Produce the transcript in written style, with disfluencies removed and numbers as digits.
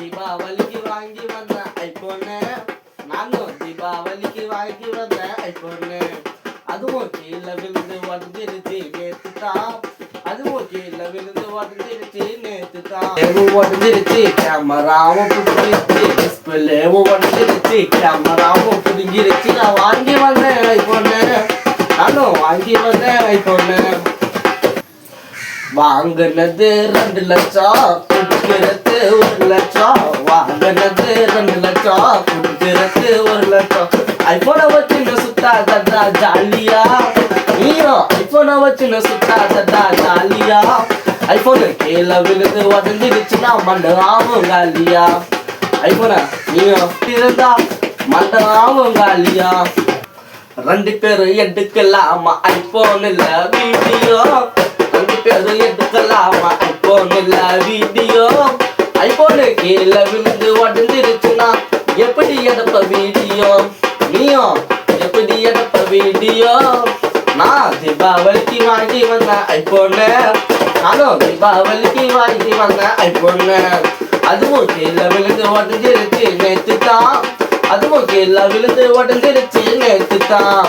தீபாவளிக்கு வாங்கி வந்த ஐபோனு. நானும் தீபாவளிக்கு வாங்கி வந்த ஐபோனு. அதுவும் கீழே விழுந்து உடஞ்சிருச்சு நேத்துதான். அதுவும் கீழே விழுந்து உடஞ்சிருச்சு நேத்துதான். உடஞ்சிருச்சு கேமராவும் புடிஞ்சிருச்சு, டிஸ்பிளேவும் உடஞ்சிருச்சு கேமராவும் புடிஞ்சிருச்சு. நான் வாங்கி வந்தேன் ஐபோனு. நானும் வாங்கி வந்தேன் ஐபோனு. வாங்கினது 2 லட்சம், குடிக்கிறது 1 லட்சம். வாங்கினது 2 லட்சம், குடிக்கிறது 1 லட்சம். ஐபோனை வச்சுன்னு சுத்தாதடா ஜாலியா. நீயும் ஐபோனை வச்சுன்னு சுத்தாதடா ஜாலியா. ஐபோனு கீழே விழுந்து உடஞ்சிருச்சுன்னா மண்டராவும் காலியா. ஐபோனை நீயும் இருந்தா மண்டராவும் காலியா. 2 பேரும் எடுக்கலாமா ஐபோன் இல்ல வீடியோ. 2 பேரும் எடுக்கலாமா ஐபோன் இல்ல வீடியோ. ஐபோனு கீழே விழுந்து உடஞ்சிருச்சுன்னா எப்படி எடுப்ப வீடியோ? நீயும் எப்படி எடுப்ப வீடியோ? நான் தீபாவளிக்கு வாங்கி வந்த ஐபோனு. நானும் தீபாவளிக்கு வாங்கி வந்த ஐபோனு. அதுவும் கீழே விழுந்து உடஞ்சிருச்சு நேத்துதான். அதுவும் கீழே விழுந்து உடஞ்சிருச்சு நேத்துதான்.